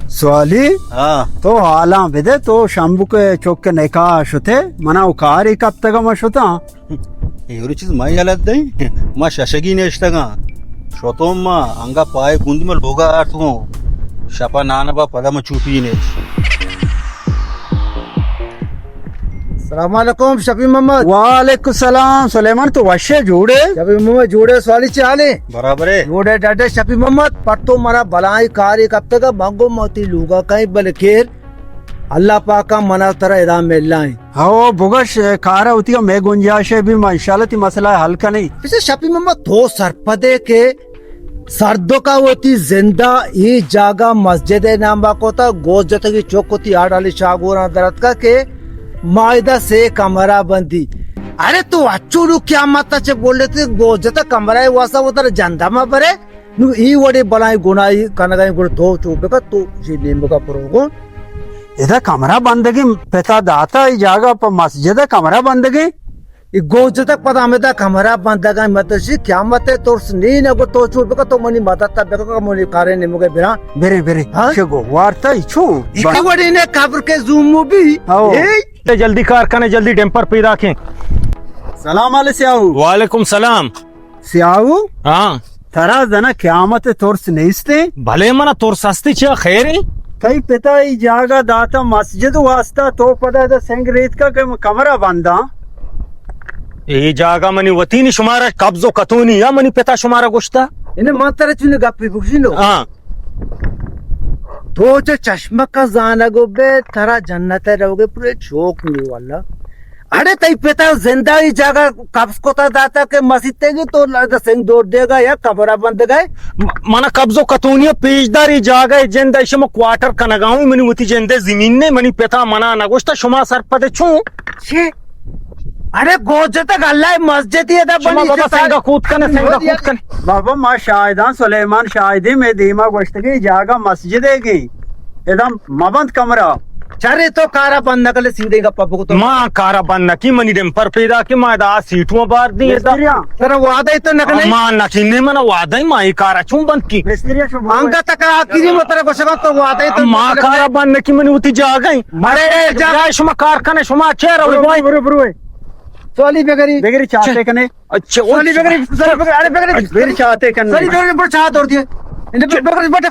Swally हाँ तो हाला बिदे तो शंभू के चौक के निकाह होते मना उकारी कब तक मश होता एवरी चीज माई हालत दई मा शशगी नेष्टगा शोतोम्मा अंगा पाए गुंदमल भोगा आर्थो शपा नानबा पदम चूपी ने सलामकुम शफी मोहम्मद। वालेकुम सलाम सुलेमान तो वशे जोड़े शफी मोहम्मद जोड़े सवाली चाले बराबर है जोड़े डाटे शफी मोहम्मद पर तो मरा भलाई कारी कब तक मंगो मोती लूगा कहीं बल खेर अल्लाह पाक का मना तरह इदाम मिलना है। हाँ बुगश कारा होती है मैं गुंजाइश है भी माशाल्लाह ती मसला हल का नहीं इसे शफी मोहम्मद दो सरपदे के सर्दों का होती जिंदा ही जागा मस्जिद नामा को था गोश्त जत की चौक होती आड़ अली शाहगोरा दरत का के मायदा से कमरा बंदी। अरे तू अच्छू नु क्या मत चे बोल रहे थे गोश्त जत कमरा है वासा वो तर जंदा मा बरे नु ई वडे बलाई गुनाई कनगाई गुड़ दो चूबे का तू जी नींबू का पुरोगो इधर कमरा बंदगी पिता दाता ही जागा पर मस्जिद कमरा बंदगी ई गोश्त जत पता में ता कमरा बंदगा मत सी क्या मत है तो नी न को तो चूबे का तो मनी मदद ता बेका का मनी कारे नींबू के बिना बेरे बेरे हाँ? शगो वार्ता इचू ई वडे ने कब्र के जूम भी आओ। जल्दी कारखाने जल्दी डेम्पर पे रखें। सलाम वाले सियाऊ वालेकुम सलाम। सियाऊ हाँ थरा जना क्यामत तोर्स नेस्ते भले मना तोर सस्ती चे खैर है कई पिता ही जागा दाता मस्जिद वास्ता तो पता है संग रेत का कमरा बंदा ये जागा मनी वतीनी शुमारा कब्जो कतूनी या मनी पिता शुमारा गुश्ता इन्हें मातर चुने गप्पी बुक्सी लो हाँ तो जो चश्मा का जाना गोबे थरा जन्नत रहोगे पूरे चौक नहीं वाला। अरे तई पिता जिंदा ही जागा कब्ज को ता दाता के मस्जिद तेगी तो लड़का सिंह दौड़ देगा या कमरा बंद गए मना कब्जो कतूनी पेजदारी जागा जिंदा इशम क्वार्टर का नगाऊं मनी वती जिंदे जमीन ने मनी पिता मना ना गुश्ता शुमा सर पदे छू छे अरे गोज तक अल्लाह मस्जिद ही अदा शुमा बनी बाबा सेंगा कूद कने बाबा माँ शाहिदान सुलेमान शाहिदी में दीमा गोश्तगी जागा मस्जिद है एकदम मबंद कमरा चरे तो कारा बंद नकल सीधे गप्पा को तो माँ कारा बंद नकी मनी डेम्पर पैदा की माँ दा सीटुआ बार दी तेरा वादा ही तो नकल माँ नकीने मना वादा ही माँ कारा चूं बंद की अंगा तक आखिरी में तेरा कुछ तो वादा ही तो माँ कारा बंद नकी मनी उती जा गई अरे जा शुमा कारखाने शुमा चेहरा बरोबर सोली बेगरी बेगरी चाहते कने अच्छा सोली बेगरी अरे बेगरी बेगरी चाहते कने सोली बेगरी पर चाह तोड़ दिए इन्हें बेगरी बैठा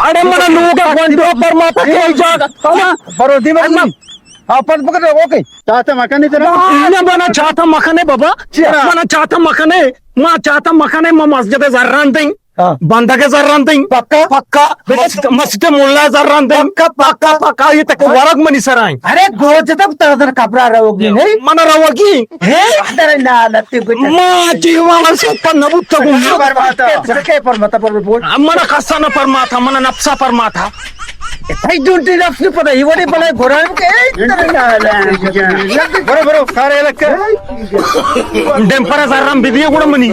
अरे मना लोग बंदो पर माता के जागा बरोधी में हाँ पर पकड़ ओके चाहते मकानी तेरा इन्हें बना चाहता मखने बाबा मना चाहता मखने माँ चाहता मखने माँ मस्जिद जर्रान दें बंदा के जर्रान दें पक्का पक्का मस्जिद मुल्ला जर्रान दें पक्का पक्का ये तक वरग मनी सराय अरे गोज तक तरह कपड़ा रहोगी नहीं मन रहोगी है ना लत्ती कुछ माँ जीवाला से पन्ना बुत्ता गुम के पर मत पर बोल मन कसा न पर माथा मन नफ्सा पर माथा भाई डूटी नफ्स नहीं पता ये बड़े बड़े घोड़ा के बरो सारे लग डेम्पर जर्रान बिदिया गुण मनी